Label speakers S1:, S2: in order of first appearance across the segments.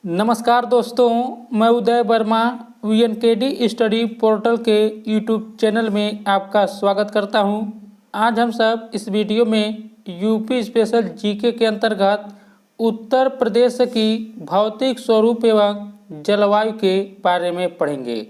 S1: नमस्कार दोस्तों, मैं उदय वर्मा वीएनकेडी स्टडी पोर्टल के यूट्यूब चैनल में आपका स्वागत करता हूं। आज हम सब इस वीडियो में यूपी स्पेशल जीके के अंतर्गत उत्तर प्रदेश की भौतिक स्वरूप एवं जलवायु के बारे में पढ़ेंगे।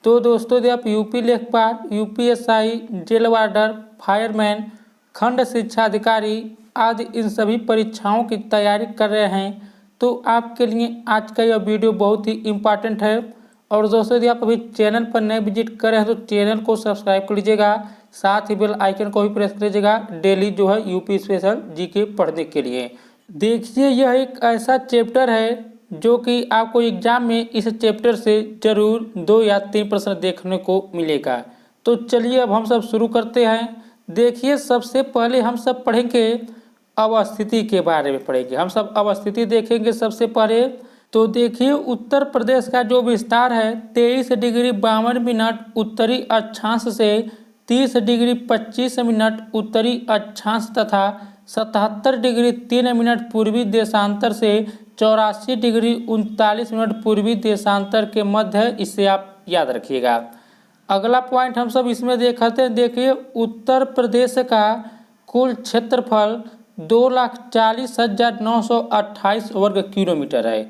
S1: तो दोस्तों, यदि आप यूपी लेखपाल, यूपीएसआई, जेल वार्डर, फायरमैन, खंड शिक्षा अधिकारी आदि इन सभी परीक्षाओं की तैयारी कर रहे हैं तो आपके लिए आज का यह वीडियो बहुत ही इम्पॉर्टेंट है। और दोस्तों, यदि आप अभी चैनल पर नए विजिट कर रहे हैं तो चैनल को सब्सक्राइब कर लीजिएगा, साथ ही बेल आइकन को भी प्रेस कर लीजिएगा डेली जो है यूपी स्पेशल जीके पढ़ने के लिए। देखिए, यह एक ऐसा चैप्टर है जो कि आपको एग्जाम में इस चैप्टर से जरूर 2 या 3 प्रश्न देखने को मिलेगा। तो चलिए अब हम सब शुरू करते हैं। देखिए, सबसे पहले हम सब पढ़ेंगे अवस्थिति के बारे में पढ़ेंगे। हम सब अवस्थिति देखेंगे सबसे पहले। तो देखिए, उत्तर प्रदेश का जो विस्तार है 23 डिग्री 52 मिनट उत्तरी अक्षांश से 30 डिग्री 25 मिनट उत्तरी अक्षांश तथा 77 डिग्री 3 मिनट पूर्वी देशांतर से 84 डिग्री 39 मिनट पूर्वी देशांतर के मध्य है। इसे आप याद रखिएगा। अगला पॉइंट हम सब इसमें देखते हैं। देखिए, उत्तर प्रदेश का कुल क्षेत्रफल 2,40,928 वर्ग किलोमीटर है।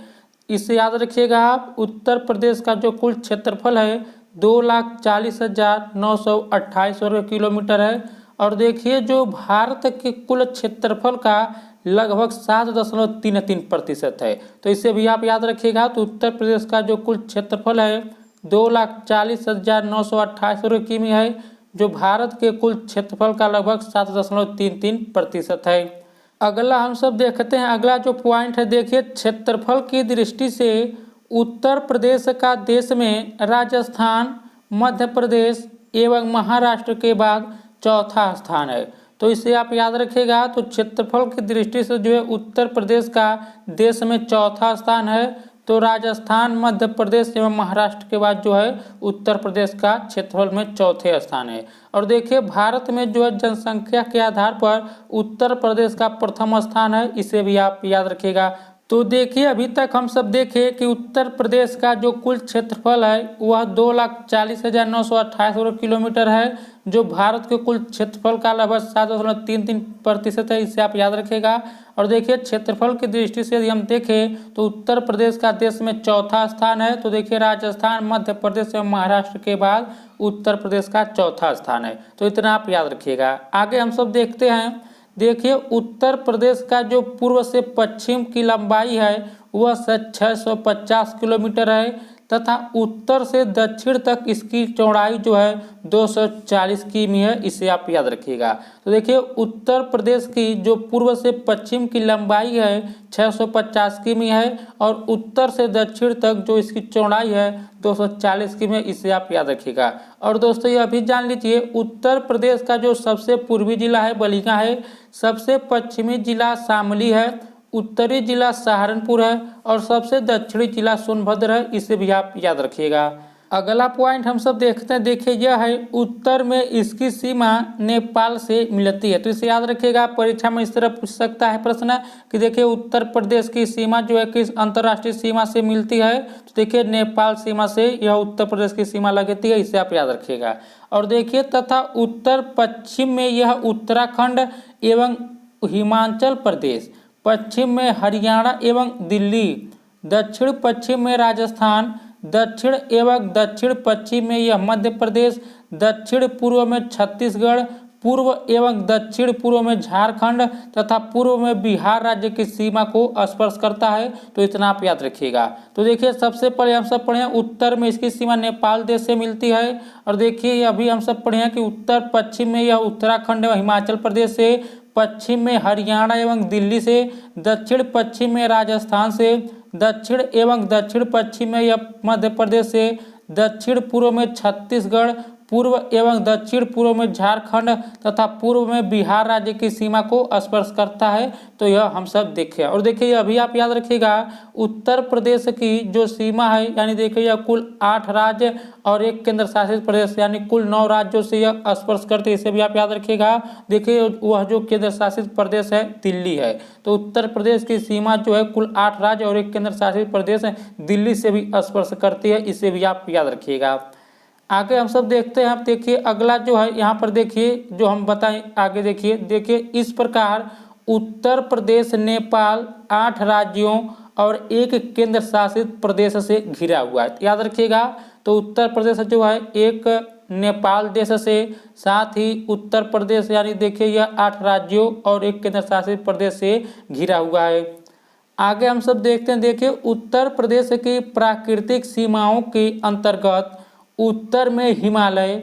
S1: इसे याद रखिएगा आप। उत्तर प्रदेश का जो कुल क्षेत्रफल है 2,40,928 वर्ग किलोमीटर है। और देखिए, जो भारत के कुल क्षेत्रफल का लगभग 7.33% है। तो इसे भी आप याद रखिएगा। तो उत्तर प्रदेश का जो कुल क्षेत्रफल है 2,40,928 वर्ग किमी है, जो भारत के कुल क्षेत्रफल का लगभग 7.33% है। अगला हम सब देखते हैं। अगला जो पॉइंट है, देखिए, क्षेत्रफल की दृष्टि से उत्तर प्रदेश का देश में राजस्थान, मध्य प्रदेश एवं महाराष्ट्र के बाद चौथा स्थान है। तो इसे आप याद रखिएगा। तो क्षेत्रफल की दृष्टि से जो है उत्तर प्रदेश का देश में चौथा स्थान है। तो राजस्थान, मध्य प्रदेश एवं महाराष्ट्र के बाद जो है उत्तर प्रदेश का क्षेत्रफल में चौथे स्थान है। और देखिए, भारत में जो है जनसंख्या के आधार पर उत्तर प्रदेश का प्रथम स्थान है। इसे भी आप याद रखिएगा। तो देखिए, अभी तक हम सब देखें कि उत्तर प्रदेश का जो कुल क्षेत्रफल है वह 2,40,928 वर्ग किलोमीटर है, जो भारत के कुल क्षेत्रफल का लगभग 7.33% है। इसे आप याद रखिएगा। और देखिए, क्षेत्रफल की दृष्टि से यदि हम देखें तो उत्तर प्रदेश का देश में चौथा स्थान है। तो देखिए, राजस्थान, मध्य प्रदेश एवं महाराष्ट्र के बाद उत्तर प्रदेश का चौथा स्थान है। तो इतना आप याद रखिएगा। आगे हम सब देखते हैं। देखिए, उत्तर प्रदेश का जो पूर्व से पश्चिम की लंबाई है वह 650 किलोमीटर है तथा उत्तर से दक्षिण तक इसकी चौड़ाई जो है 240 किमी है। इसे आप याद रखिएगा। तो देखिए, उत्तर प्रदेश की जो पूर्व से पश्चिम की लंबाई है 650 किमी है और उत्तर से दक्षिण तक जो इसकी चौड़ाई है 240 किमी। इसे आप याद रखिएगा। और दोस्तों, ये अभी जान लीजिए, उत्तर प्रदेश का जो सबसे पूर्वी जिला है बलिया है, सबसे पश्चिमी जिला शामली है, उत्तरी जिला सहारनपुर है और सबसे दक्षिणी जिला सोनभद्र है। इसे भी आप याद रखिएगा। अगला पॉइंट हम सब देखते हैं। देखिए, यह है उत्तर में इसकी सीमा नेपाल से मिलती है। तो इसे याद रखिएगा। परीक्षा में इस तरह पूछ सकता है प्रश्न कि देखिए, उत्तर प्रदेश की सीमा जो है किस अंतर्राष्ट्रीय सीमा से मिलती है। तो देखिए, नेपाल सीमा से यह उत्तर प्रदेश की सीमा लगती है। इसे आप याद रखिएगा। और देखिए, तथा उत्तर पश्चिम में यह उत्तराखंड एवं हिमाचल प्रदेश, पश्चिम में हरियाणा एवं दिल्ली, दक्षिण पश्चिम में राजस्थान, दक्षिण एवं दक्षिण पश्चिम में यह मध्य प्रदेश, दक्षिण पूर्व में छत्तीसगढ़, पूर्व एवं दक्षिण पूर्व में झारखंड तथा पूर्व में बिहार राज्य की सीमा को स्पर्श करता है। तो इतना आप याद रखिएगा। तो देखिए, सबसे पहले हम सब पढ़े उत्तर में इसकी सीमा नेपाल देश से मिलती है। और देखिए, अभी हम सब पढ़े कि उत्तर पश्चिम में यह उत्तराखंड एवं हिमाचल प्रदेश से, पश्चिम में हरियाणा एवं दिल्ली से, दक्षिण पश्चिम में राजस्थान से, दक्षिण एवं दक्षिण पश्चिम में यह मध्य प्रदेश से, दक्षिण पूर्व में छत्तीसगढ़, पूर्व एवं दक्षिण पूर्व में झारखंड तथा पूर्व में बिहार राज्य की सीमा को स्पर्श करता है। तो यह हम सब देखे। और देखिए अभी आप याद रखिएगा उत्तर प्रदेश की जो सीमा है, यानी देखिए यह कुल 8 राज्य और एक केंद्र शासित प्रदेश, यानी कुल 9 राज्यों से यह स्पर्श करते हैं। इसे भी आप याद रखिएगा। देखिए वह जो केंद्र शासित प्रदेश है दिल्ली है। तो उत्तर प्रदेश की सीमा जो है कुल 8 राज्य और एक केंद्र शासित प्रदेश है, दिल्ली से भी स्पर्श करती है। इसे भी आप याद रखिएगा। आगे हम सब देखते हैं। आप देखिए अगला जो है यहाँ पर देखिए जो हम बताएं आगे देखिए इस प्रकार उत्तर प्रदेश नेपाल 8 राज्यों और एक केंद्र शासित प्रदेश से घिरा हुआ है। याद रखिएगा। तो उत्तर प्रदेश जो है एक नेपाल देश से, साथ ही उत्तर प्रदेश यानी देखिए यह 8 राज्यों और एक केंद्र शासित प्रदेश से घिरा हुआ है। आगे हम सब देखते हैं। देखिए उत्तर प्रदेश की प्राकृतिक सीमाओं के अंतर्गत उत्तर में हिमालय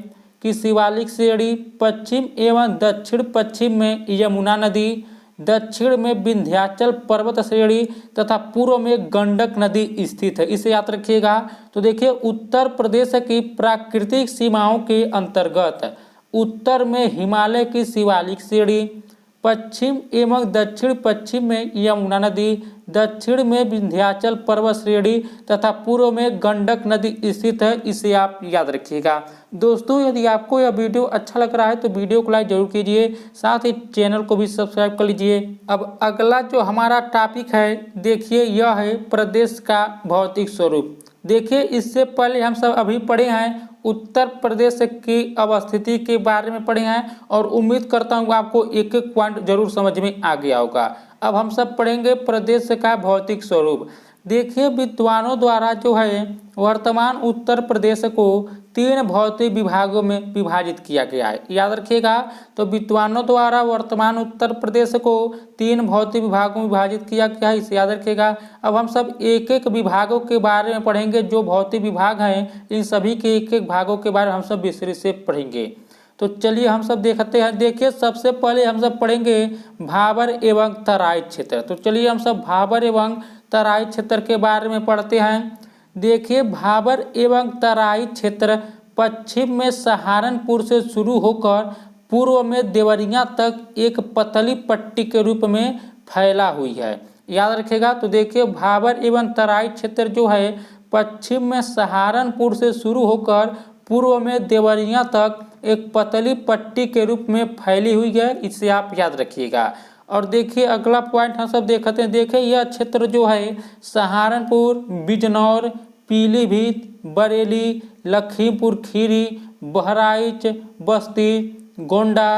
S1: की शिवालिक श्रेणी, पश्चिम एवं दक्षिण पश्चिम में यमुना नदी, दक्षिण में विंध्याचल पर्वत श्रेणी तथा पूर्व में गंडक नदी स्थित है। इसे याद रखिएगा। तो देखिए उत्तर प्रदेश की प्राकृतिक सीमाओं के अंतर्गत उत्तर में हिमालय की शिवालिक श्रेणी, पश्चिम एवं दक्षिण पश्चिम में यमुना नदी, दक्षिण में विंध्याचल पर्वत श्रेणी तथा पूर्व में गंडक नदी स्थित है। इसे आप याद रखिएगा। दोस्तों यदि आपको यह वीडियो अच्छा लग रहा है तो वीडियो को लाइक जरूर कीजिए, साथ ही चैनल को भी सब्सक्राइब कर लीजिए। अब अगला जो हमारा टॉपिक है देखिए यह है प्रदेश का भौतिक स्वरूप। देखिए इससे पहले हम सब अभी पढ़े हैं उत्तर प्रदेश की अवस्थिति के बारे में पढ़े हैं और उम्मीद करता हूँ आपको एक एक पॉइंट जरूर समझ में आ गया होगा। अब हम सब पढ़ेंगे प्रदेश का भौतिक स्वरूप। देखिए विद्वानों द्वारा जो है वर्तमान उत्तर प्रदेश को 3 भौतिक विभागों में विभाजित किया गया है। याद रखिएगा। तो विद्वानों द्वारा वर्तमान उत्तर प्रदेश को 3 भौतिक विभागों में विभाजित किया गया है। इसे याद रखिएगा। अब हम सब एक एक विभागों के बारे में पढ़ेंगे। जो भौतिक विभाग हैं इन सभी के एक एक भागों के बारे में हम सब विस्तृत से पढ़ेंगे। तो चलिए हम सब देखते हैं। देखिए सबसे पहले हम सब पढ़ेंगे भाबर एवं तराई क्षेत्र। तो चलिए हम सब भाबर एवं तराई क्षेत्र के बारे में पढ़ते हैं। देखिए भाबर एवं तराई क्षेत्र पश्चिम में सहारनपुर से शुरू होकर पूर्व में देवरिया तक एक पतली पट्टी के रूप में फैला हुई है। याद रखिएगा। तो देखिए भाबर एवं तराई क्षेत्र जो है पश्चिम में सहारनपुर से शुरू होकर पूर्व में देवरिया तक एक पतली पट्टी के रूप में फैली हुई है। इसे आप याद रखिएगा। और देखिए अगला पॉइंट हम सब देखते हैं। देखिए यह क्षेत्र जो है सहारनपुर, बिजनौर, पीलीभीत, बरेली, लखीमपुर खीरी, बहराइच, बस्ती, गोंडा,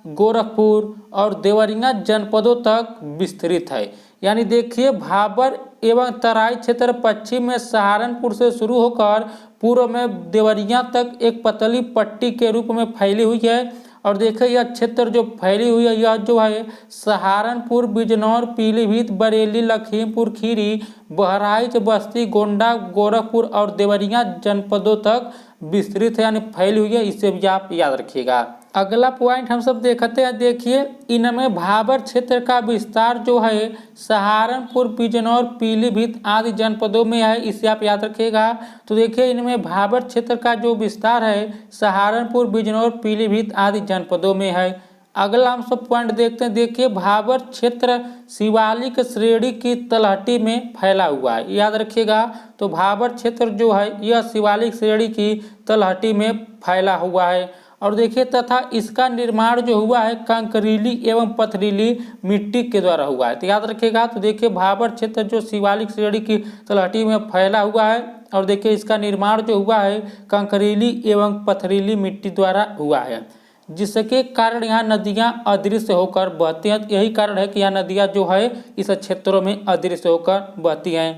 S1: गोरखपुर और देवरिया जनपदों तक विस्तृत है। यानी देखिए भाबर एवं तराई क्षेत्र पश्चिम में सहारनपुर से शुरू होकर पूर्व में देवरिया तक एक पतली पट्टी के रूप में फैली हुई है। और देखिए यह क्षेत्र जो फैली हुई है यह जो है सहारनपुर, बिजनौर, पीलीभीत, बरेली, लखीमपुर खीरी, बहराइच, बस्ती, गोंडा, गोरखपुर और देवरिया जनपदों तक विस्तृत है, यानी फैली हुई है। इसे भी आप याद रखिएगा। अगला पॉइंट हम सब देखते हैं। देखिए इनमें भाबर क्षेत्र का विस्तार जो है सहारनपुर, बिजनौर, पीलीभीत आदि जनपदों में है। इसे आप याद रखिएगा। तो देखिए इनमें भाबर क्षेत्र का जो विस्तार है सहारनपुर, बिजनौर, पीलीभीत आदि जनपदों में है। अगला हम सब पॉइंट देखते हैं। देखिए भाबर क्षेत्र शिवालिक श्रेणी की तलहटी में फैला हुआ है। याद रखिएगा। तो भाबर क्षेत्र जो है यह शिवालिक श्रेणी की तलहटी में फैला हुआ है। और देखिए तथा इसका निर्माण जो हुआ है कंकरीली एवं पथरीली मिट्टी के द्वारा हुआ है। तो याद रखिएगा। तो देखिए भाबर क्षेत्र जो शिवालिक श्रेणी की तलहटी में फैला हुआ है और देखिए इसका निर्माण जो हुआ है कंकरीली एवं पथरीली मिट्टी द्वारा हुआ है, जिसके कारण यहाँ नदियाँ अदृश्य होकर बहती हैं। यही कारण है कि यहाँ नदियाँ जो है इस क्षेत्रों में अदृश्य होकर बहती हैं।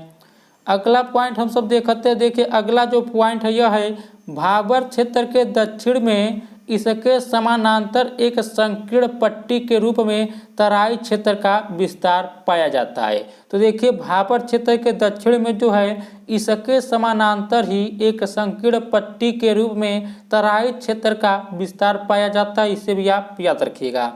S1: अगला पॉइंट हम सब देखते हैं। देखिए अगला जो पॉइंट है यह है भाबर क्षेत्र के दक्षिण में इसके समानांतर एक संकीर्ण पट्टी के रूप में तराई क्षेत्र का विस्तार पाया जाता है। तो देखिए भाबर क्षेत्र के दक्षिण में जो है इसके समानांतर ही एक संकीर्ण पट्टी के रूप में तराई क्षेत्र का विस्तार पाया जाता है। इसे भी आप याद रखिएगा।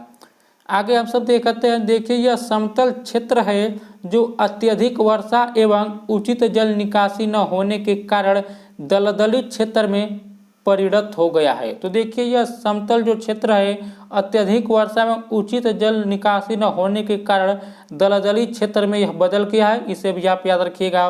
S1: आगे हम सब देखते हैं। देखिए यह समतल क्षेत्र है जो अत्यधिक वर्षा एवं उचित जल निकासी न होने के कारण दलदली क्षेत्र में परिणत हो गया है। तो देखिए यह समतल जो क्षेत्र है अत्यधिक वर्षा में उचित जल निकासी न होने के कारण दलदली क्षेत्र में यह बदल गया है, इसे भी आप याद रखिएगा।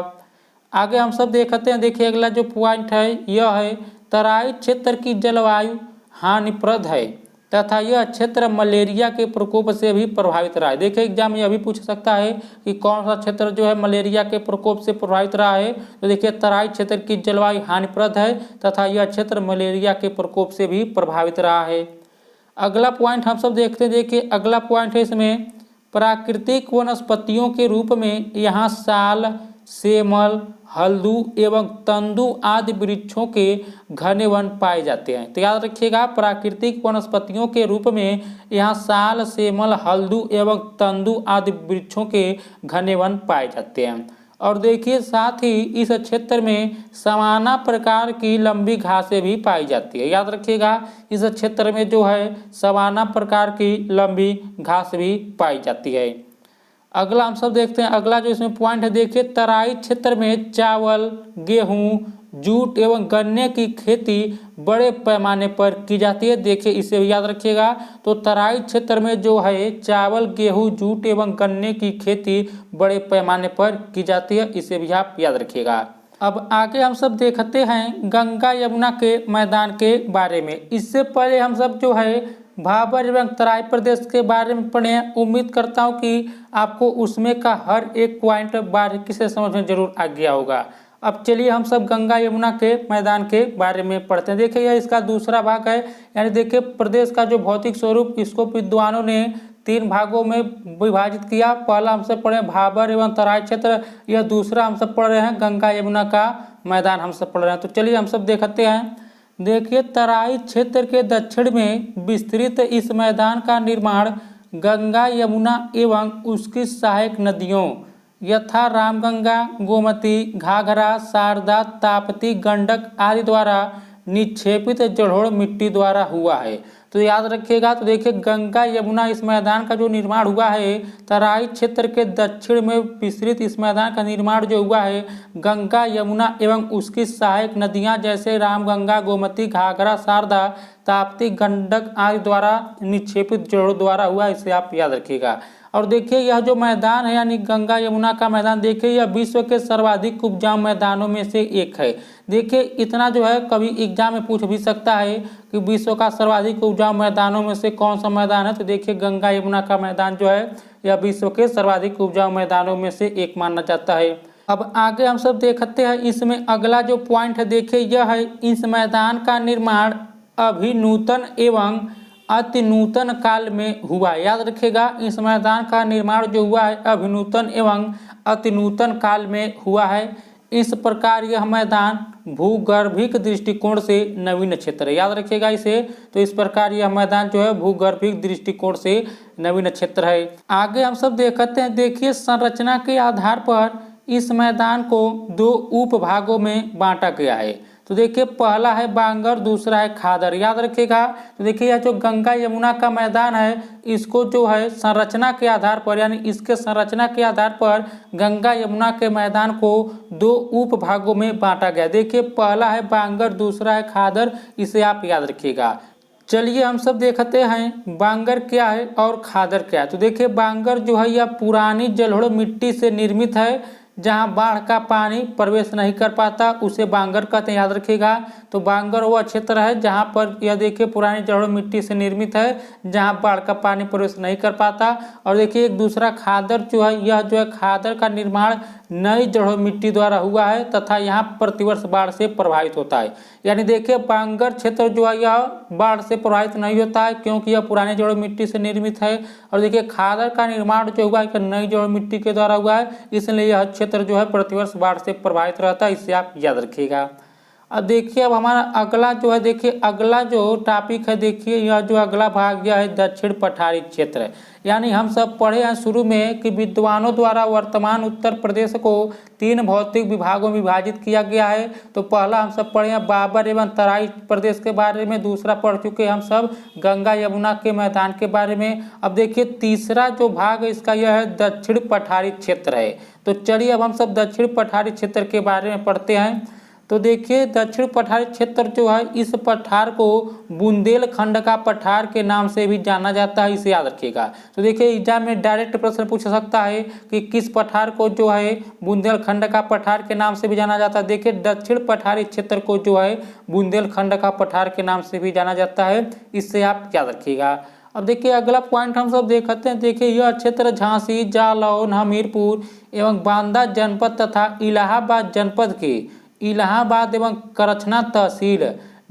S1: आगे हम सब देखते हैं, देखिए अगला जो पॉइंट है यह है तराई क्षेत्र की जलवायु हानिप्रद है तथा यह क्षेत्र मलेरिया के प्रकोप से भी प्रभावित रहा है। देखिए एग्जाम में यह भी पूछ सकता है कि कौन सा क्षेत्र जो है मलेरिया के प्रकोप से प्रभावित रहा है। तो देखिए तराई क्षेत्र की जलवायु हानिप्रद है तथा यह क्षेत्र मलेरिया के प्रकोप से भी प्रभावित रहा है। अगला पॉइंट हम सब देखते हैं, देखिए अगला पॉइंट है इसमें प्राकृतिक वनस्पतियों के रूप में यहाँ साल, सेमल, हल्दू एवं तंदू आदि वृक्षों के घने वन पाए जाते हैं। तो याद रखिएगा प्राकृतिक वनस्पतियों के रूप में यहाँ साल, सेमल, हल्दू एवं तंदू आदि वृक्षों के घने वन पाए जाते हैं। और देखिए साथ ही इस क्षेत्र में समाना प्रकार की लंबी घासें भी पाई जाती है। याद रखिएगा इस क्षेत्र में जो है समाना प्रकार की लंबी घास भी पाई जाती है। अगला हम सब देखते हैं, अगला जो इसमें पॉइंट है देखिए तराई क्षेत्र में चावल, गेहूं, जूट एवं गन्ने की खेती बड़े पैमाने पर की जाती है। देखिए इसे भी याद रखिएगा। तो तराई क्षेत्र में जो है चावल, गेहूं, जूट एवं गन्ने की खेती बड़े पैमाने पर की जाती है, इसे भी आप याद रखिएगा। अब आगे हम सब देखते हैं गंगा यमुना के मैदान के बारे में। इससे पहले हम सब जो है भाबर एवं तराई प्रदेश के बारे में पढ़े हैं। उम्मीद करता हूँ कि आपको उसमें का हर एक पॉइंट बारीकी से समझ में जरूर आ गया होगा। अब चलिए हम सब गंगा यमुना के मैदान के बारे में पढ़ते हैं। देखिए यह इसका दूसरा भाग है, यानी देखिए प्रदेश का जो भौतिक स्वरूप इसको विद्वानों ने 3 भागों में विभाजित किया। पहला हम सब पढ़े भाबर एवं तराई क्षेत्र, यह दूसरा हम सब पढ़ रहे हैं गंगा यमुना का मैदान हम सब पढ़ रहे हैं। तो चलिए हम सब देखते हैं। देखिए तराई क्षेत्र के दक्षिण में विस्तृत इस मैदान का निर्माण गंगा यमुना एवं उसकी सहायक नदियों यथा रामगंगा, गोमती, घाघरा, शारदा, ताप्ती, गंडक आदि द्वारा निक्षेपित जलोढ़ मिट्टी द्वारा हुआ है। तो याद रखिएगा। तो देखिए गंगा यमुना इस मैदान का जो निर्माण हुआ है तराई क्षेत्र के दक्षिण में विस्तृत इस मैदान का निर्माण जो हुआ है गंगा यमुना एवं उसकी सहायक नदियां जैसे रामगंगा, गोमती, घाघरा, शारदा, ताप्ती, गंडक आदि द्वारा निक्षेपित जलोढ़ द्वारा हुआ, इसे आप याद रखिएगा। और देखिए यह जो मैदान है यानी गंगा यमुना का मैदान, देखिए यह विश्व के सर्वाधिक उपजाऊ मैदानों में से एक है। देखिए इतना जो है कभी एग्जाम में पूछ भी सकता है कि विश्व का सर्वाधिक उपजाऊ मैदानों में से कौन सा मैदान है। तो देखिए गंगा यमुना का मैदान जो है यह विश्व के सर्वाधिक उपजाऊ मैदानों में से एक माना जाता है। अब आगे हम सब देखते हैं इसमें अगला जो पॉइंट है देखिए यह है इस मैदान का निर्माण अभिनूतन एवं अति नूतन काल में हुआ। याद रखिएगा इस मैदान का निर्माण जो हुआ है अभिनूतन एवं अति नूतन काल में हुआ है। इस प्रकार यह मैदान भूगर्भिक दृष्टिकोण से नवीन क्षेत्र है। याद रखिएगा इसे। तो इस प्रकार यह मैदान जो है भूगर्भिक दृष्टिकोण से नवीन क्षेत्र है। आगे हम सब देखते हैं, देखिए संरचना के आधार पर इस मैदान को 2 उप भागों में बांटा गया है। तो देखिए पहला है बांगर, दूसरा है खादर। याद रखिएगा। तो देखिए यह जो गंगा यमुना का मैदान है इसको जो है संरचना के आधार पर यानी इसके संरचना के आधार पर गंगा यमुना के मैदान को 2 उप भागों में बांटा गया। देखिए पहला है बांगर, दूसरा है खादर, इसे आप याद रखिएगा। चलिए हम सब देखते हैं बांगर क्या है और खादर क्या है। तो देखिए बांगर जो है यह पुरानी जलोढ़ मिट्टी से निर्मित है जहां बाढ़ का पानी प्रवेश नहीं कर पाता, उसे बांगर कहते हैं। याद रखिएगा। तो बांगर वह क्षेत्र है जहां पर यह देखिए पुरानी जलोढ़ मिट्टी से निर्मित है जहां बाढ़ का पानी प्रवेश नहीं कर पाता। और देखिए एक दूसरा खादर जो है यह जो है खादर का निर्माण नई जलोढ़ मिट्टी द्वारा हुआ है तथा यहाँ प्रतिवर्ष बाढ़ से प्रभावित होता है। यानी देखिए बांगर क्षेत्र जो है यह बाढ़ से प्रभावित नहीं होता है क्योंकि यह पुरानी जलोढ़ मिट्टी से निर्मित है। और देखिए खादर का निर्माण जो हुआ है नई जलोढ़ मिट्टी के द्वारा हुआ है, इसलिए यह क्षेत्र जो है प्रतिवर्ष बाढ़ से प्रभावित रहता है, इसे आप याद रखिएगा। अब देखिए अब हमारा अगला जो है देखिए अगला जो टॉपिक है देखिए यह जो अगला भाग यह है दक्षिण पठारी क्षेत्र। यानी हम सब पढ़े हैं शुरू में कि विद्वानों द्वारा वर्तमान उत्तर प्रदेश को 3 भौतिक विभागों में विभाजित किया गया है। तो पहला हम सब पढ़े हैं बाबर एवं तराई प्रदेश के बारे में, दूसरा पढ़ चुके हम सब गंगा यमुना के मैदान के बारे में। अब देखिए तीसरा जो भाग है इसका यह है दक्षिण पठारी क्षेत्र है। तो चलिए अब हम सब दक्षिण पठारी क्षेत्र के बारे में पढ़ते हैं। तो देखिए दक्षिण पठारी क्षेत्र जो है इस पठार को बुंदेलखंड का पठार के नाम से भी जाना जाता है, इसे याद रखिएगा। तो देखिए एग्जाम में डायरेक्ट प्रश्न पूछ सकता है कि किस पठार को जो है बुंदेलखंड का पठार के नाम से भी जाना जाता है। देखिए दक्षिण पठारी क्षेत्र को जो है बुंदेलखंड का पठार के नाम से भी जाना जाता है, इससे आप याद रखिएगा। अब देखिए अगला पॉइंट हम सब देखते हैं। देखिए यह क्षेत्र झांसी, जालौन, हमीरपुर एवं बांदा जनपद तथा इलाहाबाद जनपद के इलाहाबाद एवं करछना तहसील,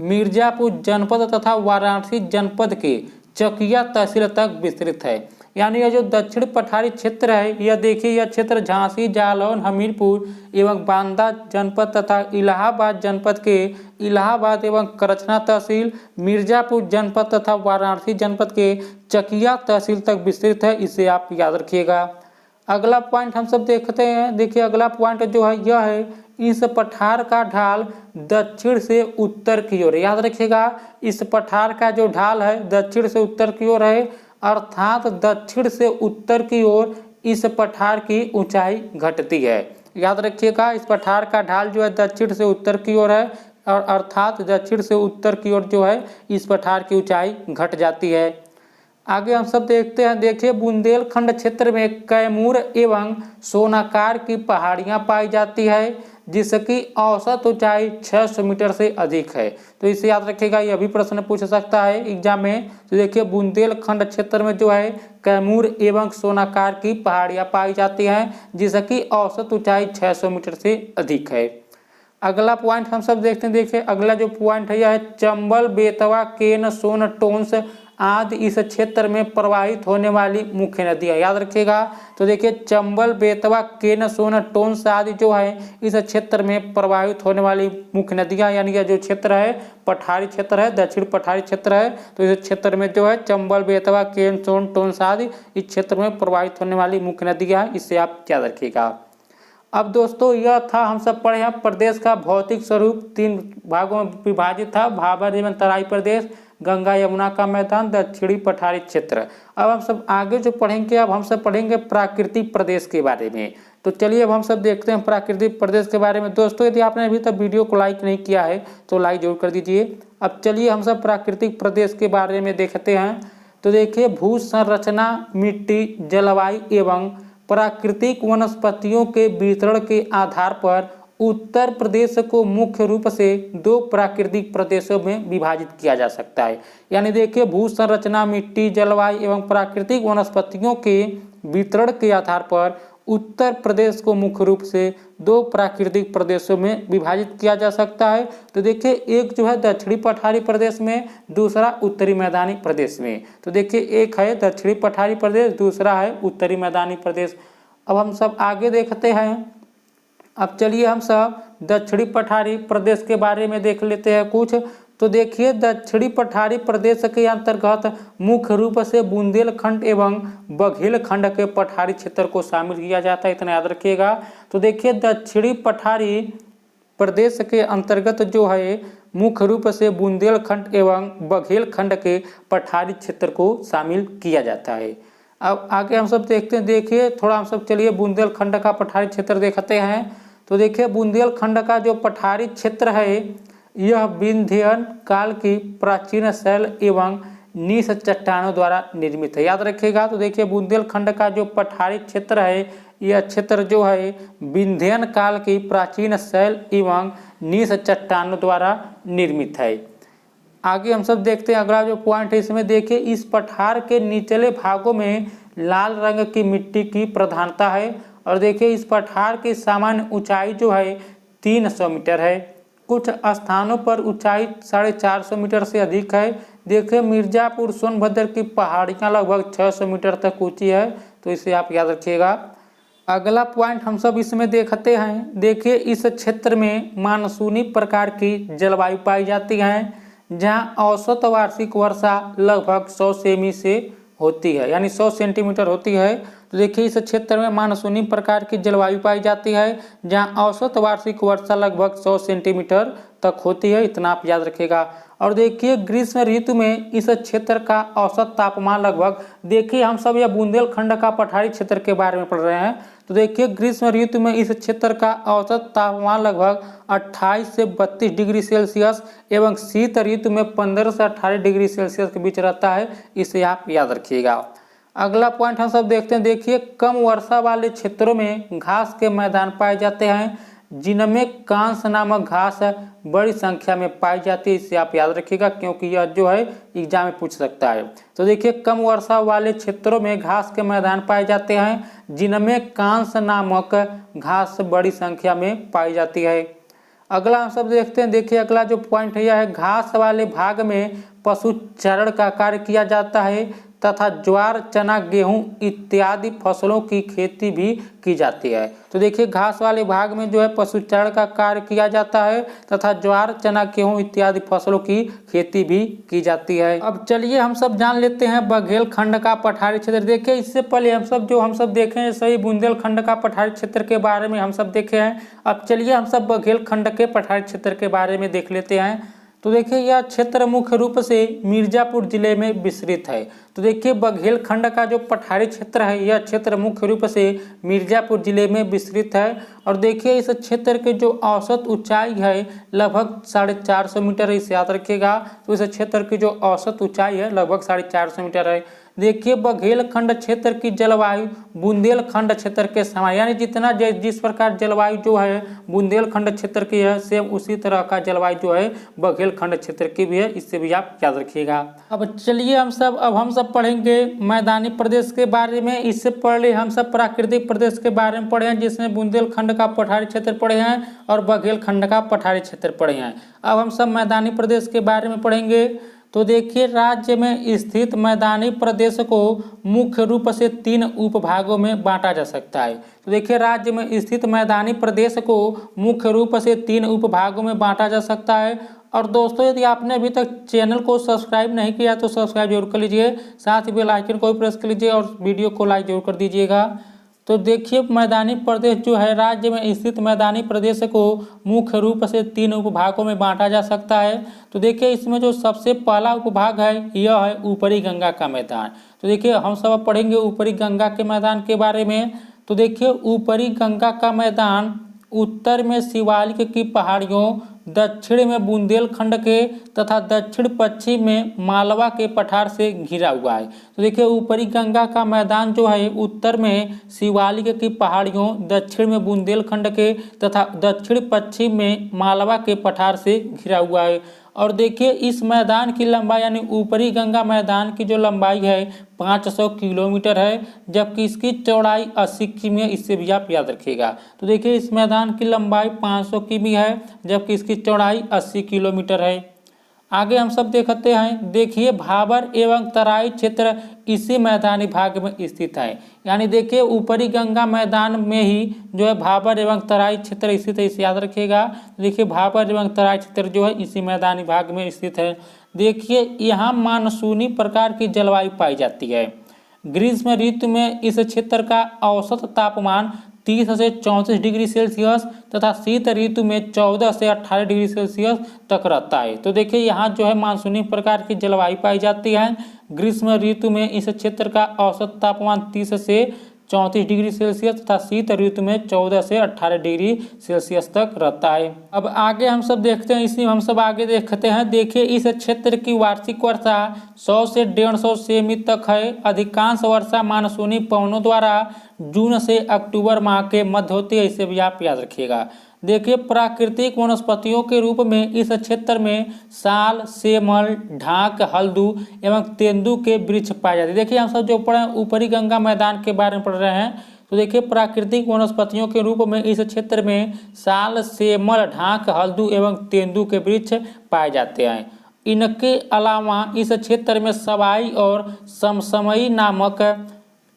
S1: मिर्जापुर जनपद तथा वाराणसी जनपद के चकिया तहसील तक विस्तृत है। यानी यह जो दक्षिण पठारी क्षेत्र है, यह देखिए यह क्षेत्र झांसी, जालौन, हमीरपुर एवं बांदा जनपद तथा इलाहाबाद जनपद के इलाहाबाद एवं करछना तहसील, मिर्जापुर जनपद तथा वाराणसी जनपद के चकिया तहसील तक विस्तृत है, इसे आप याद रखिएगा। अगला पॉइंट हम सब देखते हैं। देखिए अगला पॉइंट जो है यह है इस पठार का ढाल दक्षिण से उत्तर की ओर, याद रखिएगा इस पठार का जो ढाल है दक्षिण से उत्तर की ओर है, अर्थात दक्षिण से उत्तर की ओर इस पठार की ऊंचाई घटती है। याद रखिएगा इस पठार का ढाल जो है दक्षिण से उत्तर की ओर है और अर्थात दक्षिण से उत्तर की ओर जो है इस पठार की ऊंचाई घट जाती है। आगे हम सब देखते हैं। देखिए बुंदेलखंड क्षेत्र में कैमूर एवं सोनाकार की पहाड़ियां पाई जाती है, जिसकी औसत ऊंचाई 600 मीटर से अधिक है। तो इसे याद रखिएगा, यह भी प्रश्न पूछ सकता है एग्जाम में। तो देखिए बुंदेलखंड क्षेत्र में जो है कैमूर एवं सोनाकार की पहाड़ियां पाई जाती हैं, जिसकी औसत ऊंचाई 600 मीटर से अधिक है। अगला पॉइंट हम सब देखते हैं। देखिए अगला जो पॉइंट है यह है चंबल, बेतवा, केन, सोन, टोंस आदि इस क्षेत्र में प्रवाहित होने वाली मुख्य नदियां, याद रखिएगा। तो देखिए चंबल, बेतवा, केन, सोन, टोंस आदि जो है इस क्षेत्र में प्रवाहित होने वाली मुख्य नदियां, यानी कि जो क्षेत्र है पठारी क्षेत्र है, दक्षिण पठारी क्षेत्र है। तो इस क्षेत्र में जो है चंबल, बेतवा, केन, सोन, टोंस आदि इस क्षेत्र में प्रवाहित होने वाली मुख्य नदियां, इससे आप याद रखिएगा। अब दोस्तों यह था हम सब पढ़े हैं प्रदेश का भौतिक स्वरूप, 3 भागों में विभाजित था। भाबर एवं तराई प्रदेश, गंगा यमुना का मैदान, दक्षिणी पठारी क्षेत्र। अब हम सब आगे जो पढ़ेंगे, अब हम सब पढ़ेंगे प्राकृतिक प्रदेश के बारे में। तो चलिए अब हम सब देखते हैं प्राकृतिक प्रदेश के बारे में। दोस्तों यदि आपने अभी तक वीडियो को लाइक नहीं किया है तो लाइक जरूर कर दीजिए। अब चलिए हम सब प्राकृतिक प्रदेश के बारे में देखते हैं। तो देखिए भू संरचना, मिट्टी, जलवायु एवं प्राकृतिक वनस्पतियों के वितरण के आधार पर उत्तर प्रदेश को मुख्य रूप से 2 प्राकृतिक प्रदेशों में विभाजित किया जा सकता है। यानी देखिए भू संरचना, मिट्टी, जलवायु एवं प्राकृतिक वनस्पतियों के वितरण के आधार पर उत्तर प्रदेश को मुख्य रूप से 2 प्राकृतिक प्रदेशों में विभाजित किया जा सकता है। तो देखिए एक जो है दक्षिणी पठारी प्रदेश में, दूसरा उत्तरी मैदानी प्रदेश में। तो देखिए एक है दक्षिणी पठारी प्रदेश, दूसरा है उत्तरी मैदानी प्रदेश। अब हम सब आगे देखते हैं। अब चलिए हम सब दक्षिणी पठारी प्रदेश के बारे में देख लेते हैं कुछ। तो देखिए दक्षिणी पठारी प्रदेश के अंतर्गत मुख्य रूप से बुंदेलखंड एवं बघेलखंड के पठारी क्षेत्र को शामिल किया जाता है, इतना याद रखिएगा। तो देखिए दक्षिणी पठारी प्रदेश के अंतर्गत जो है मुख्य रूप से बुंदेलखंड एवं बघेलखंड के पठारी क्षेत्र को शामिल किया जाता है। अब आगे हम सब देखते हैं। देखिए थोड़ा हम सब चलिए बुंदेलखंड का पठारी क्षेत्र देखते हैं। तो देखिए बुंदेलखंड का जो पठारी क्षेत्र है यह विंध्यन काल की प्राचीन शैल एवं नीस चट्टानों द्वारा निर्मित है, याद रखिएगा। तो देखिए बुंदेलखंड का जो पठारी क्षेत्र है यह क्षेत्र जो है विंध्यन काल की प्राचीन शैल एवं नीस चट्टानों द्वारा निर्मित है। आगे हम सब देखते हैं अगला जो पॉइंट है, इसमें देखिए इस पठार के निचले भागों में लाल रंग की मिट्टी की प्रधानता है और देखिए इस पठार की सामान्य ऊंचाई जो है 300 मीटर है। कुछ स्थानों पर ऊंचाई 450 मीटर से अधिक है। देखिए मिर्जापुर सोनभद्र की पहाड़ियां लगभग 600 मीटर तक ऊंची है, तो इसे आप याद रखिएगा। अगला पॉइंट हम सब इसमें देखते हैं। देखिए इस क्षेत्र में मानसूनी प्रकार की जलवायु पाई जाती है, जहां औसत वार्षिक वर्षा लगभग 100 सेमी से होती है, यानी 100 सेंटीमीटर होती है। तो देखिए इस क्षेत्र में मानसूनी प्रकार की जलवायु पाई जाती है, जहां औसत वार्षिक वर्षा लगभग 100 सेंटीमीटर तक होती है, इतना आप याद रखिएगा। और देखिए ग्रीष्म ऋतु में इस क्षेत्र का औसत तापमान लगभग, देखिए हम सब यह बुंदेलखंड का पठारी क्षेत्र के बारे में पढ़ रहे हैं, तो देखिए ग्रीष्म ऋतु में इस क्षेत्र का औसत तापमान लगभग 28 से 32 डिग्री सेल्सियस एवं शीत ऋतु में 15 से 18 डिग्री सेल्सियस के बीच रहता है, इसे आप याद रखिएगा। अगला पॉइंट हम सब देखते हैं। देखिए कम वर्षा वाले क्षेत्रों में घास के मैदान पाए जाते हैं, जिनमें कांस नामक घास बड़ी संख्या में पाई जाती है, इसे आप याद रखिएगा क्योंकि यह जो है एग्जाम में पूछ सकता है। तो देखिए कम वर्षा वाले क्षेत्रों में घास के मैदान पाए जाते हैं, जिनमें कांस नामक घास बड़ी संख्या में पाई जाती है। अगला हम सब देखते हैं। देखिए अगला जो पॉइंट है यह है घास वाले भाग में पशु चारण का कार्य किया जाता है तथा ज्वार, चना, गेहूं इत्यादि फसलों की खेती भी की जाती है। तो देखिए घास वाले भाग में जो है पशुचारण का कार्य किया जाता है तथा ज्वार, चना, गेहूं इत्यादि फसलों की खेती भी की जाती है। अब चलिए हम सब जान लेते हैं बघेलखंड का पठारी क्षेत्र। देखिए इससे पहले हम सब देखे हैं सही बुंदेलखंड का पठारी क्षेत्र के बारे में हम सब देखे हैं। अब चलिए हम सब बघेलखंड के पठारी क्षेत्र के बारे में देख लेते हैं। तो देखिए यह क्षेत्र मुख्य रूप से मिर्जापुर जिले में विस्तृत है। तो देखिए बघेलखंड का जो पठारी क्षेत्र है यह क्षेत्र मुख्य रूप से मिर्जापुर जिले में विस्तृत है। और देखिए इस क्षेत्र के जो औसत ऊंचाई है लगभग 450 मीटर है, इसे याद रखिएगा। तो इस क्षेत्र की जो औसत ऊंचाई है लगभग 450 मीटर है। देखिए बघेलखंड क्षेत्र की जलवायु बुंदेलखंड क्षेत्र के समान, यानी जितना जिस प्रकार जलवायु जो है बुंदेलखंड क्षेत्र की है सेम उसी तरह का जलवायु जो है बघेलखंड क्षेत्र की भी है, इससे भी आप याद रखिएगा। अब चलिए हम सब पढ़ेंगे मैदानी प्रदेश के बारे में। इससे पहले हम सब प्राकृतिक प्रदेश के बारे में पढ़े हैं, जिसमें बुंदेलखंड का पठारी क्षेत्र पढ़े हैं और बघेलखंड का पठारी क्षेत्र पढ़े हैं। अब हम सब मैदानी प्रदेश के बारे में पढ़ेंगे। तो देखिए राज्य में स्थित मैदानी प्रदेश को मुख्य रूप से 3 उपभागों में बांटा जा सकता है। तो देखिए राज्य में स्थित मैदानी प्रदेश को मुख्य रूप से 3 उपभागों में बांटा जा सकता है। और दोस्तों यदि आपने अभी तक चैनल को सब्सक्राइब नहीं किया तो सब्सक्राइब जरूर कर लीजिए, साथ ही बेल आइकन को भी प्रेस कर लीजिए और वीडियो को लाइक जरूर कर दीजिएगा। तो देखिए मैदानी प्रदेश जो है राज्य में स्थित मैदानी प्रदेश को मुख्य रूप से 3 उपभागों में बांटा जा सकता है। तो देखिए इसमें जो सबसे पहला उपभाग है यह है ऊपरी गंगा का मैदान। तो देखिए हम सब पढ़ेंगे ऊपरी गंगा के मैदान के बारे में। तो देखिए ऊपरी गंगा का मैदान उत्तर में शिवालिक की पहाड़ियों, दक्षिण में बुंदेलखंड के तथा दक्षिण पश्चिम में मालवा के पठार से घिरा हुआ है। तो देखिए ऊपरी गंगा का मैदान जो है उत्तर में शिवालिक की पहाड़ियों, दक्षिण में बुंदेलखंड के तथा दक्षिण पश्चिम में मालवा के पठार से घिरा हुआ है। और देखिए इस मैदान की लंबाई यानी ऊपरी गंगा मैदान की जो लंबाई है 500 किलोमीटर है, जबकि इसकी चौड़ाई 80 किमी है, इससे भी आप याद रखिएगा। तो देखिए इस मैदान की लंबाई 500 किमी है जबकि इसकी चौड़ाई 80 किलोमीटर है। आगे हम सब देखते हैं। देखिए भाबर एवं तराई क्षेत्र इसी मैदानी भाग में स्थित है, यानी देखिए ऊपरी गंगा मैदान में ही जो है भाबर एवं तराई क्षेत्र स्थित है, इसे याद रखिएगा। देखिए भाबर एवं तराई क्षेत्र जो है इसी मैदानी भाग में स्थित है। देखिए यहाँ मानसूनी प्रकार की जलवायु पाई जाती है। ग्रीष्म ऋतु में इस क्षेत्र का औसत तापमान 30 से 34 डिग्री सेल्सियस तथा शीत ऋतु में 14 से 18 डिग्री सेल्सियस तक रहता है। तो देखिए यहाँ जो है मानसूनी प्रकार की जलवायु पाई जाती है। ग्रीष्म ऋतु में इस क्षेत्र का औसत तापमान 30 से 34 डिग्री सेल्सियस तथा शीत ऋतु में 14 से 18 डिग्री सेल्सियस तक रहता है। अब आगे हम सब देखते हैं, इसी हम सब आगे देखते हैं। देखिए इस क्षेत्र की वार्षिक वर्षा 100 से 150 सेमी तक है। अधिकांश वर्षा मानसूनी पवनों द्वारा जून से अक्टूबर माह के मध्य होती है, इसे भी आप याद रखिएगा। देखिए प्राकृतिक वनस्पतियों के रूप में इस क्षेत्र में साल, सेमल, ढाक, हल्दू एवं तेंदू के वृक्ष पाए जाते हैं। देखिए हम सब जो पढ़े ऊपरी गंगा मैदान के बारे में पढ़ रहे हैं। तो देखिए प्राकृतिक वनस्पतियों के रूप में इस क्षेत्र में साल, सेमल, ढाक, हल्दू एवं तेंदू के वृक्ष पाए जाते हैं। इनके अलावा इस क्षेत्र में सवाई और समसमई नामक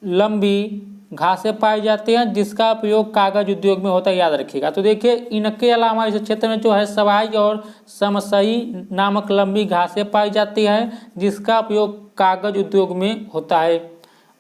S1: लंबी घासें पाई जाती हैं, जिसका उपयोग कागज उद्योग में होता है, याद रखिएगा। तो देखिए इनके अलावा इस क्षेत्र में जो है सवाई और समसई नामक लंबी घासें पाई जाती है, जिसका उपयोग कागज उद्योग में होता है।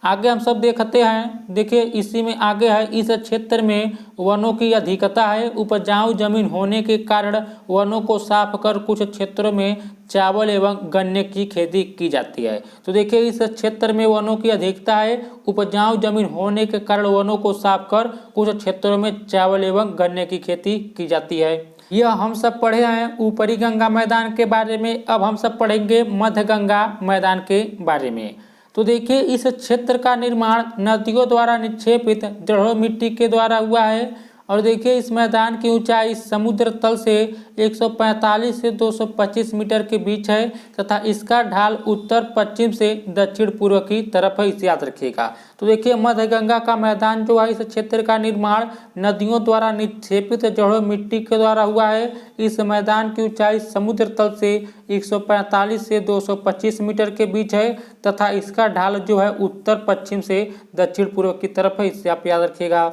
S1: आगे हम सब देखते हैं, देखिए इसी में आगे है, इस क्षेत्र में वनों की अधिकता है। उपजाऊ जमीन होने के कारण वनों को साफ कर कुछ क्षेत्रों में चावल एवं गन्ने की खेती की जाती है। तो देखिए इस क्षेत्र में वनों की अधिकता है, उपजाऊ जमीन होने के कारण वनों को साफ कर कुछ क्षेत्रों में चावल एवं गन्ने की खेती की जाती है। यह हम सब पढ़े हैं ऊपरी गंगा मैदान के बारे में। अब हम सब पढ़ेंगे मध्य गंगा मैदान के बारे में। तो देखिए इस क्षेत्र का निर्माण नदियों द्वारा निक्षेपित जलोढ़ मिट्टी के द्वारा हुआ है। और देखिए इस मैदान की ऊंचाई समुद्र तल से 145 से 225 मीटर के बीच है तथा इसका ढाल उत्तर पश्चिम से दक्षिण पूर्व की तरफ है, इसे याद रखिएगा। तो देखिए मध्य गंगा का मैदान जो है, इस क्षेत्र का निर्माण नदियों द्वारा निक्षेपित जलोढ़ मिट्टी के द्वारा हुआ है। इस मैदान की ऊंचाई समुद्र तल से 145 से 225 मीटर के बीच है तथा इसका ढाल जो है उत्तर पश्चिम से दक्षिण पूर्व की तरफ है, इसे आप याद रखिएगा।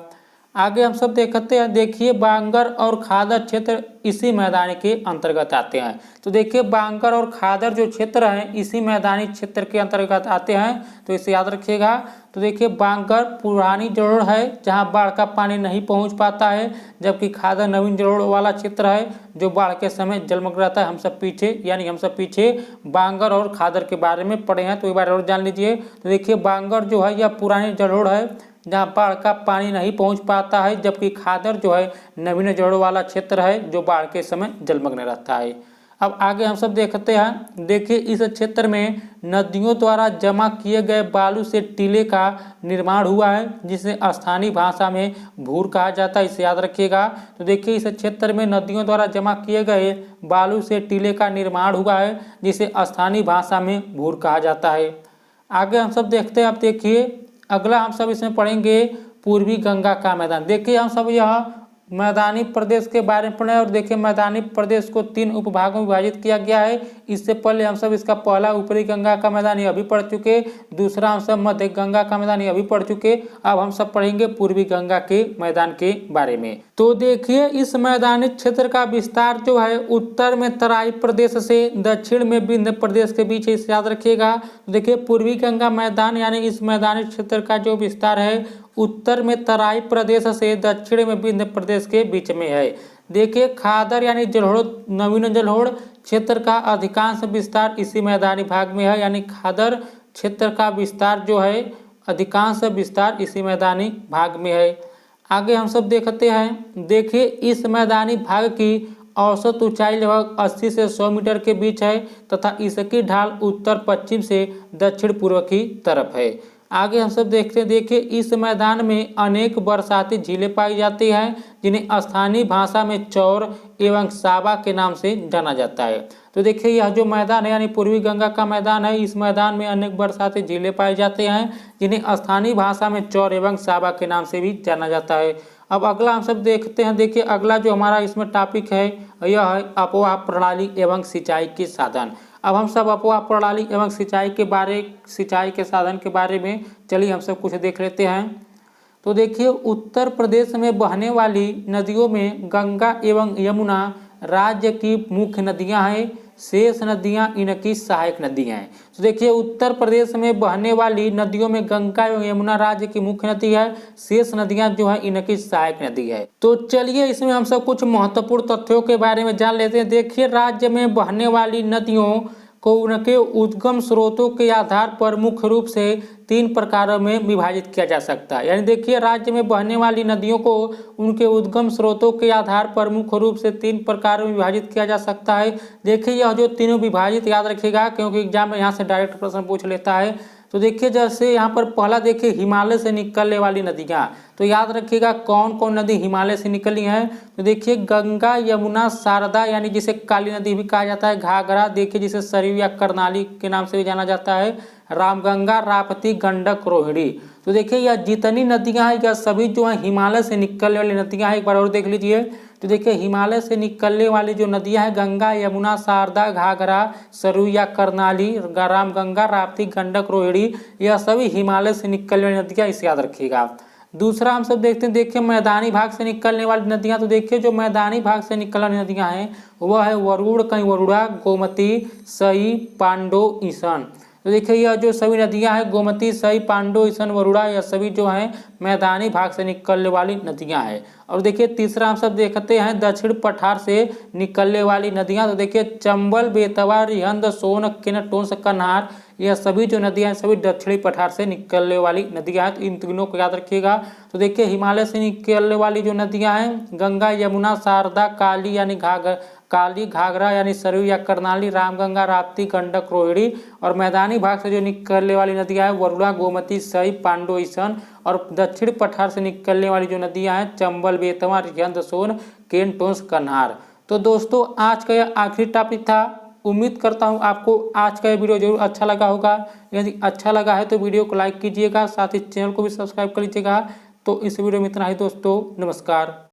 S1: आगे हम सब देखते हैं, देखिए बांगर और खादर क्षेत्र इसी मैदानी के अंतर्गत आते हैं। तो देखिए बांगर और खादर जो क्षेत्र हैं इसी मैदानी क्षेत्र के अंतर्गत आते हैं, तो इसे याद रखिएगा। तो देखिए बांगर पुरानी जलोढ़ है जहां बाढ़ का पानी नहीं पहुंच पाता है, जबकि खादर नवीन जलोढ़ वाला क्षेत्र है जो बाढ़ के समय जलमग्न रहता है। हम सब पीछे बांगर और खादर के बारे में पढ़े हैं, तो एक बार और जान लीजिए। तो देखिए बांगर जो है यह पुरानी जलोढ़ है जहाँ बाढ़ का पानी नहीं पहुँच पाता है, जबकि खादर जो है नवीन जलोढ़ वाला क्षेत्र है जो बाढ़ के समय जलमग्न रहता है। अब आगे हम सब देखते हैं, देखिए इस क्षेत्र में नदियों द्वारा जमा किए गए बालू से टीले का निर्माण हुआ है जिसे स्थानीय भाषा में भूर कहा जाता है, इसे याद रखिएगा। तो देखिए इस क्षेत्र में नदियों द्वारा जमा किए गए बालू से टीले का निर्माण हुआ है जिसे स्थानीय भाषा में भूर कहा जाता है। आगे हम सब देखते हैं, आप देखिए अगला हम सब इसमें पढ़ेंगे पूर्वी गंगा का मैदान। देखिए हम सब यह मैदानी प्रदेश के बारे में पढ़े और देखिए मैदानी प्रदेश को 3 उपभागों में विभाजित किया गया है। इससे पहले हम सब इसका पहला ऊपरी गंगा का मैदान ये अभी पढ़ चुके, दूसरा हम सब मध्य गंगा का मैदान ये अभी पढ़ चुके। अब हम सब पढ़ेंगे पूर्वी गंगा के मैदान के बारे में। तो देखिए इस मैदानी क्षेत्र का विस्तार जो है उत्तर में तराई प्रदेश से दक्षिण में विंध्य प्रदेश के बीच है, इसे याद रखिएगा। देखिए पूर्वी गंगा मैदान यानी इस मैदानी क्षेत्र का जो विस्तार है उत्तर में तराई प्रदेश से दक्षिण में विंध्य प्रदेश के बीच में है। देखिए खादर यानी जलोढ़ नवीन जलोढ़ क्षेत्र का अधिकांश विस्तार इसी मैदानी भाग में है, यानी खादर क्षेत्र का विस्तार जो है अधिकांश विस्तार इसी मैदानी भाग में है। आगे हम सब देखते हैं, देखिए इस मैदानी भाग की औसत ऊंचाई लगभग 80 से 100 मीटर के बीच है तथा इसकी ढाल उत्तर पश्चिम से दक्षिण पूर्व की तरफ है। आगे हम सब देखते हैं, देखिए इस मैदान में अनेक बरसाती झीलें पाई जाती हैं जिन्हें स्थानीय भाषा में चौर एवं साबा के नाम से जाना जाता है। तो देखिए यह जो मैदान है यानी पूर्वी गंगा का मैदान है, इस मैदान में अनेक बरसाती झीलें पाए जाते हैं जिन्हें स्थानीय भाषा में चौर एवं साबा के नाम से भी जाना जाता है। अब अगला हम सब देखते हैं, देखिए अगला जो हमारा इसमें टॉपिक है यह है अपवाह प्रणाली एवं सिंचाई के साधन। अब हम सब अपवाह प्रणाली एवं सिंचाई के साधन के बारे में चलिए हम सब कुछ देख लेते हैं। तो देखिए उत्तर प्रदेश में बहने वाली नदियों में गंगा एवं यमुना राज्य की मुख्य नदियां हैं, शेष नदियां इनकी सहायक नदियां हैं। तो देखिए उत्तर प्रदेश में बहने वाली नदियों में गंगा एवं यमुना राज्य की मुख्य नदी है, शेष नदियां जो है इनकी सहायक नदी है। तो चलिए इसमें हम सब कुछ महत्वपूर्ण तथ्यों के बारे में जान लेते हैं। देखिए राज्य में बहने वाली नदियों को उनके उद्गम स्रोतों के आधार पर मुख्य रूप से 3 प्रकारों में विभाजित किया जा सकता है। यानी देखिए राज्य में बहने वाली नदियों को उनके उद्गम स्रोतों के आधार पर मुख्य रूप से 3 प्रकारों में विभाजित किया जा सकता है। देखिए यह जो तीनों विभाजित याद रखिएगा क्योंकि एग्जाम में यहाँ से डायरेक्ट प्रश्न पूछ लेता है। तो देखिए जैसे यहाँ पर पहला देखिए हिमालय से निकलने वाली नदियाँ, तो याद रखिएगा कौन कौन नदी हिमालय से निकली हैं। तो देखिए गंगा यमुना शारदा यानी जिसे काली नदी भी कहा जाता है, घाघरा देखिए जिसे सरयू या करनाली के नाम से भी जाना जाता है, रामगंगा राप्ती गंडक रोहिणी। तो देखिए यह जितनी नदियाँ हैं यह सभी जो है हिमालय से निकलने वाली नदियाँ हैं। एक बार और देख लीजिए, तो देखिए हिमालय से निकलने वाली जो नदियां हैं गंगा यमुना शारदा घाघरा सरयू या करनाली रामगंगा राप्ती गंडक रोहिणी, यह सभी हिमालय से निकलने वाली नदियां, इसे याद रखिएगा। दूसरा हम सब देखते हैं, देखिए मैदानी भाग से निकलने वाली नदियां। तो देखिए जो मैदानी भाग से निकलने वाली नदियां हैं वह है वरुण कहीं वरुणा गोमती सई पांडो ईशान। तो देखिए यह जो सभी नदियां हैं गोमती, सई, पांडो, ईसन, वरुणा, यह सभी जो हैं मैदानी भाग से निकलने वाली नदियां हैं। और देखिए तीसरा हम सब देखते हैं दक्षिण पठार से निकलने वाली नदियां। तो देखिए चंबल, बेतवा, रिहंद, सोन, किन, टोंस, कन्हार, यह सभी जो नदियां हैं सभी दक्षिणी पठार से निकलने वाली नदियां हैं। तो इन तीनों को याद रखिएगा। तो देखिए हिमालय से निकलने वाली जो नदियां हैं गंगा, यमुना, शारदा, काली यानी घाघरा यानी सरयू या करनाली, रामगंगा, राप्ती, गंडक, रोहिणी। और मैदानी भाग से जो निकलने वाली नदियां हैं वरुणा, गोमती, सई, पांडो, ईसन। और दक्षिण पठार से निकलने वाली जो नदियां हैं चंबल, बेतवा, रिहंद, सोन, केन, टोंस, कन्हार। तो दोस्तों आज का यह आखिरी टॉपिक था। उम्मीद करता हूँ आपको आज का ये वीडियो जरूर अच्छा लगा होगा। यदि अच्छा लगा है तो वीडियो को लाइक कीजिएगा, साथ ही चैनल को भी सब्सक्राइब कर लीजिएगा। तो इस वीडियो में इतना ही दोस्तों, नमस्कार।